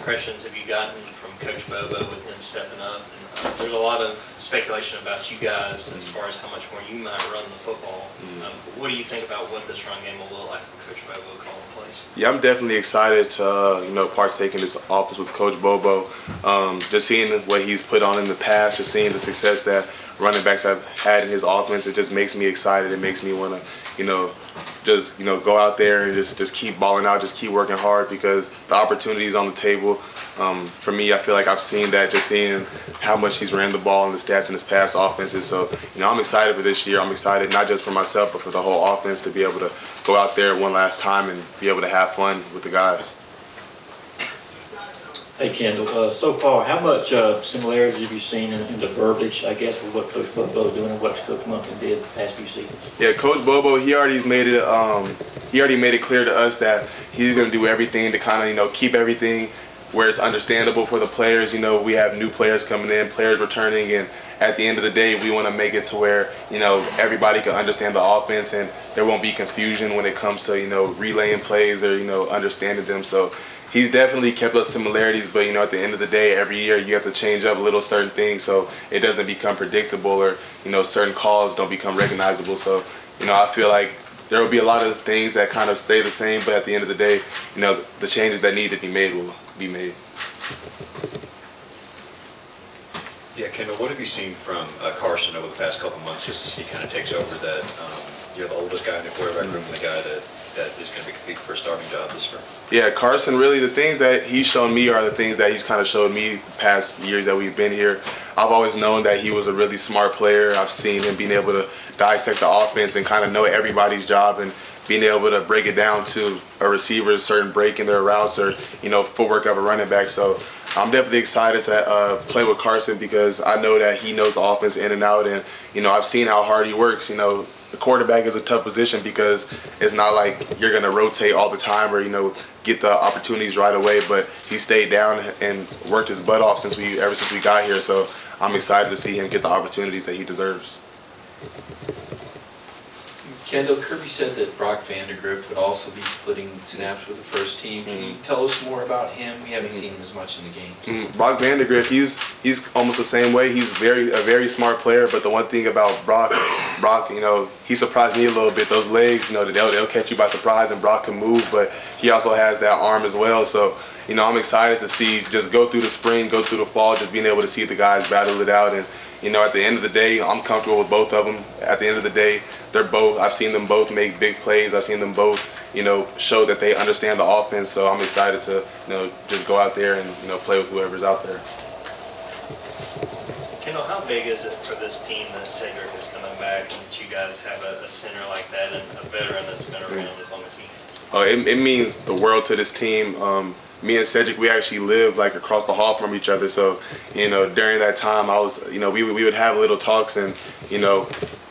impressions have you gotten from Coach Bobo with him stepping up? And, there's a lot of speculation about you guys as far as how much more you might run the football. What do you think about what this run game will look like with Coach Bobo calling plays? Yeah, I'm definitely excited to partake in this offense with Coach Bobo. Just seeing what he's put on in the past, just seeing the success that running backs have had in his offense, it just makes me excited. It makes me want to, just go out there and just keep balling out, just keep working hard because the opportunity is on the table. For me, I feel like I've seen that, just seeing how much he's ran the ball and the stats in his past offenses. So, I'm excited for this year. I'm excited not just for myself, but for the whole offense to be able to go out there one last time and be able to have fun with the guys. Hey, Kendall, so far, how much similarities have you seen in the verbiage, I guess, with what Coach Bobo is doing and what Coach Milton did the past few seasons? Yeah, Coach Bobo, he already made it clear to us that he's going to do everything to kind of, keep everything where it's understandable for the players. We have new players coming in, players returning, and at the end of the day, we want to make it to where, everybody can understand the offense and there won't be confusion when it comes to, relaying plays or, understanding them. So he's definitely kept those similarities, but, at the end of the day, every year you have to change up little certain things so it doesn't become predictable or, certain calls don't become recognizable. So, I feel like there will be a lot of things that kind of stay the same, but at the end of the day, the changes that need to be made will be made. Yeah, Kendall, what have you seen from Carson over the past couple months just as he kind of takes over that you're the oldest guy in the quarterback room and the guy that is going to be competing for a starting job this spring? Yeah, Carson, really the things that he's shown me are the things that he's kind of showed me the past years that we've been here. I've always known that he was a really smart player. I've seen him being able to dissect the offense and kind of know everybody's job and being able to break it down to a receiver's certain break in their routes or, footwork of a running back. So I'm definitely excited to play with Carson because I know that he knows the offense in and out. And, I've seen how hard he works. The quarterback is a tough position because it's not like you're going to rotate all the time or, get the opportunities right away. But he stayed down and worked his butt off ever since we got here. So I'm excited to see him get the opportunities that he deserves. Kendall, Kirby said that Brock Vandegrift would also be splitting snaps with the first team. Can you tell us more about him? We haven't seen him as much in the games. Brock Vandegrift, he's almost the same way. He's a very smart player, but the one thing about Brock, he surprised me a little bit. Those legs, they'll catch you by surprise, and Brock can move, but he also has that arm as well. So, I'm excited to see just go through the spring, go through the fall, just being able to see the guys battle it out. And, at the end of the day, I'm comfortable with both of them. At the end of the day, I've seen them both make big plays. I've seen them both, show that they understand the offense. So I'm excited to, just go out there and, play with whoever's out there. Kendall, how big is it for this team that Cedric is coming back and that you guys have a center like that and a veteran that's been around as long as he has? Oh, it means the world to this team. Me and Cedric, we actually live like across the hall from each other. So, during that time, I was, we would have little talks and,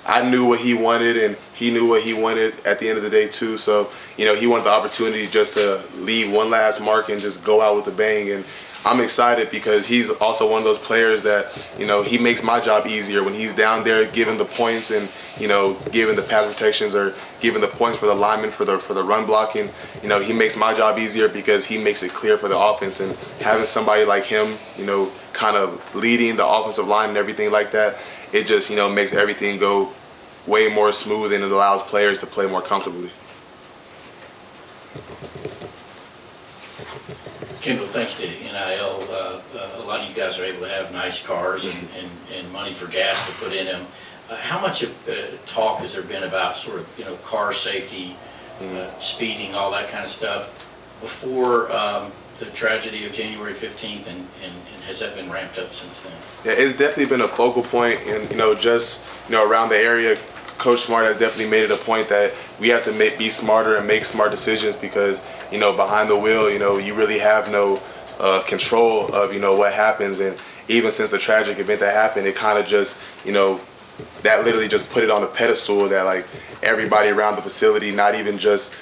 I knew what he wanted and he knew what he wanted at the end of the day too. So, he wanted the opportunity just to leave one last mark and just go out with a bang. And I'm excited because he's also one of those players that, he makes my job easier when he's down there giving the points and, giving the pass protections or giving the points for the linemen for the run blocking. He makes my job easier because he makes it clear for the offense. And having somebody like him, kind of leading the offensive line and everything like that, it just, makes everything go way more smooth and it allows players to play more comfortably. Kendall, thanks to NIL, a lot of you guys are able to have nice cars and money for gas to put in them. How much of talk has there been about sort of, car safety, speeding, all that kind of stuff before the tragedy of January 15th, and has that been ramped up since then? Yeah, it's definitely been a focal point, and just around the area, Coach Smart has definitely made it a point that we have to be smarter and make smart decisions because behind the wheel, you really have no control of what happens, and even since the tragic event that happened, it kind of just that literally just put it on a pedestal that like everybody around the facility, not even just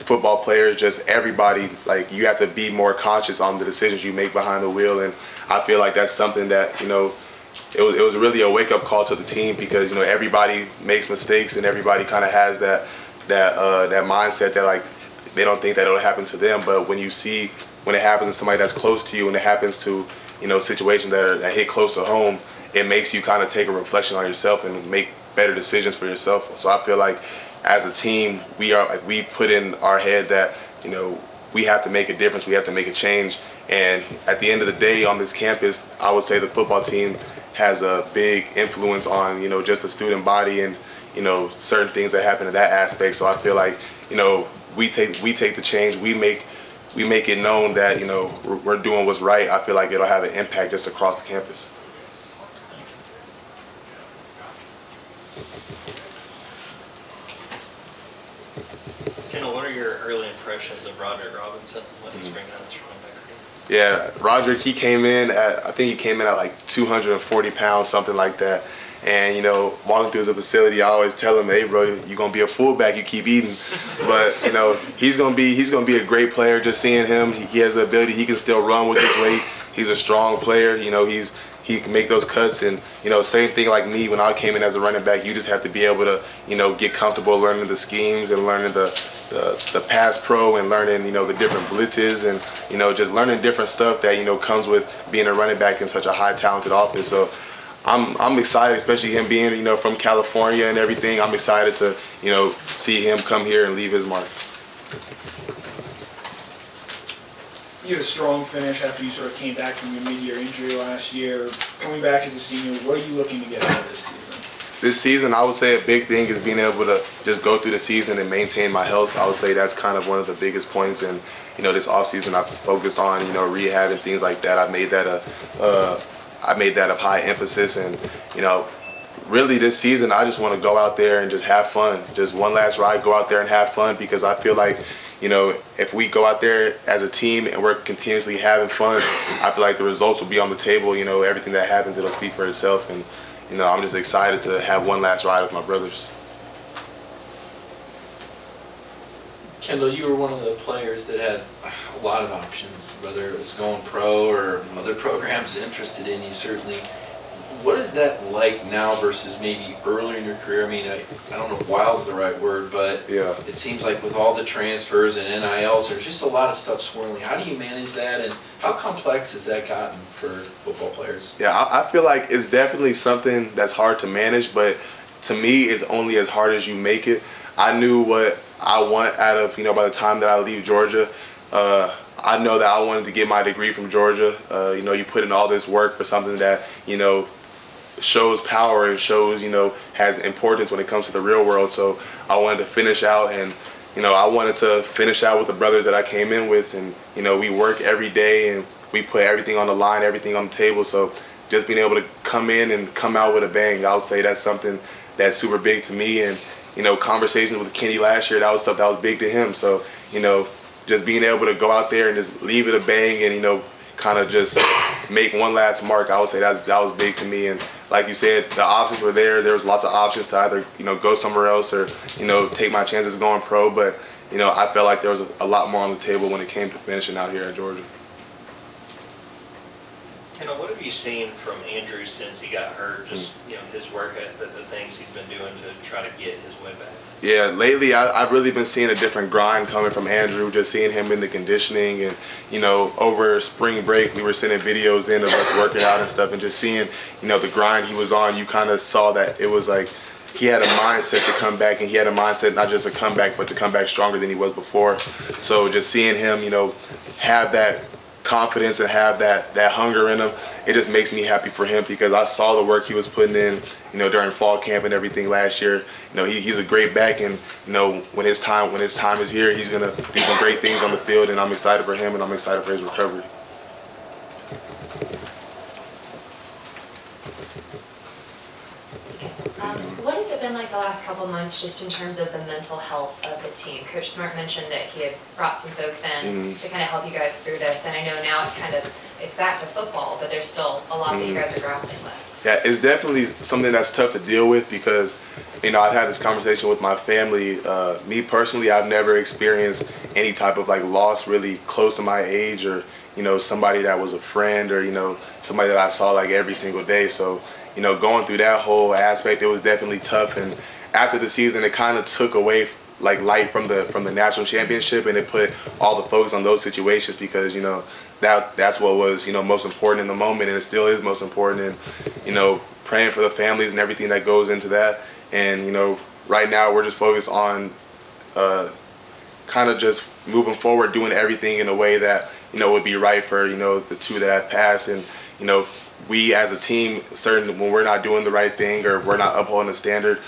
football players, just everybody, like you have to be more conscious on the decisions you make behind the wheel. And I feel like that's something that, it was really a wake-up call to the team because, everybody makes mistakes and everybody kind of has that mindset that like they don't think that it'll happen to them. But when you see when it happens to somebody that's close to you, and it happens to, situations that hit close to home, it makes you kind of take a reflection on yourself and make better decisions for yourself. So I feel like as a team, we put in our head that, we have to make a difference, we have to make a change. And at the end of the day on this campus, I would say the football team has a big influence on, just the student body and, certain things that happen in that aspect. So I feel like, we take the change, we make it known that, we're doing what's right. I feel like it'll have an impact just across the campus. Kendall, what are your early impressions of Roderick Robinson when he's bringing out his running back? Yeah, Roderick, I think he came in at like 240 pounds, something like that. And, walking through the facility, I always tell him, hey, bro, you're going to be a fullback, you keep eating. But, he's going to be a great player. Just seeing him, he has the ability, he can still run with his weight. He's a strong player, he can make those cuts. And, same thing like me, when I came in as a running back, you just have to be able to, get comfortable learning the schemes and learning the pass pro and learning, the different blitzes and, just learning different stuff that, comes with being a running back in such a high talented offense. So I'm excited, especially him being, from California and everything. I'm excited to, see him come here and leave his mark. You had a strong finish after you sort of came back from your mid-year injury last year. Coming back as a senior, what are you looking to get out of this season? This season, I would say a big thing is being able to just go through the season and maintain my health. I would say that's kind of one of the biggest points. And, this offseason I've focused on, rehab and things like that. I made that of high emphasis. And, really this season, I just want to go out there and just have fun. Just one last ride, go out there and have fun, because I feel like, if we go out there as a team and we're continuously having fun, I feel like the results will be on the table. Everything that happens, it'll speak for itself. And, I'm just excited to have one last ride with my brothers. Kendall, you were one of the players that had a lot of options, whether it was going pro or other programs interested in you, certainly. What is that like now versus maybe earlier in your career? I mean, I don't know if wild's the right word, but Yeah. It seems like with all the transfers and NILs, there's just a lot of stuff swirling. How do you manage that, and how complex has that gotten for football players? Yeah, I feel like it's definitely something that's hard to manage, but to me, it's only as hard as you make it. I knew what I want out of, by the time that I leave Georgia. I know that I wanted to get my degree from Georgia. You put in all this work for something that, shows power and shows, has importance when it comes to the real world. So I wanted to finish out, and, I wanted to finish out with the brothers that I came in with. And, we work every day and we put everything on the line, everything on the table. So just being able to come in and come out with a bang, I would say that's something that's super big to me. And, conversations with Kenny last year, that was something that was big to him. So, just being able to go out there and just leave it a bang and, kind of just make one last mark, I would say that was big to me. And like you said, the options were there. There was lots of options to either, go somewhere else or, take my chances going pro. But, I felt like there was a lot more on the table when it came to finishing out here at Georgia. Kendall, what have you seen from Andrew since he got hurt? Just, his work ethic, the things he's been doing to try to get his way back. Yeah, lately I've really been seeing a different grind coming from Andrew, just seeing him in the conditioning. And, over spring break, we were sending videos in of us working out and stuff, and just seeing, the grind he was on. You kind of saw that it was like he had a mindset to come back, and he had a mindset not just to come back, but to come back stronger than he was before. So just seeing him, have that confidence and have that hunger in him, it just makes me happy for him, because I saw the work he was putting in, during fall camp and everything last year. He's a great back, and when his time is here, he's gonna do some great things on the field, and I'm excited for him and I'm excited for his recovery. What has it been like the last couple of months, just in terms of the mental health of the team? Coach Smart mentioned that he had brought some folks in to kind of help you guys through this, and I know now it's back to football, but there's still a lot that you guys are grappling with. Yeah, it's definitely something that's tough to deal with, because I've had this conversation with my family. Me personally, I've never experienced any type of loss really close to my age, or somebody that was a friend, or somebody that I saw every single day. So going through that whole aspect, it was definitely tough. And after the season, it kind of took away like light from the national championship, and it put all the focus on those situations because that's what was most important in the moment, and it still is most important. And praying for the families and everything that goes into that. And right now we're just focused on kind of just moving forward, doing everything in a way that would be right for the two that have passed. And we as a team, certain when we're not doing the right thing or we're not upholding the standard,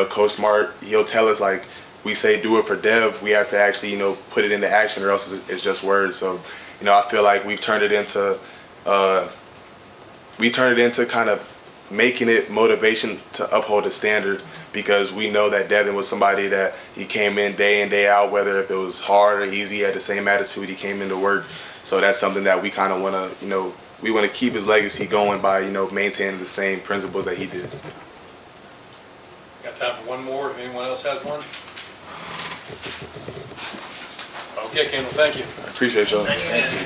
Coach Smart, he'll tell us, like, we say do it for Dev, we have to actually put it into action, or else it's just words. So I feel like we've turned it into kind of making it motivation to uphold the standard, because we know that Devin was somebody that he came in day out, whether if it was hard or easy, he had the same attitude, he came into work. So that's something that we kind of want to, we want to keep his legacy going by, maintaining the same principles that he did. Got time for one more, if anyone else has one? Okay, Kendall, thank you. I appreciate y'all. Thank you.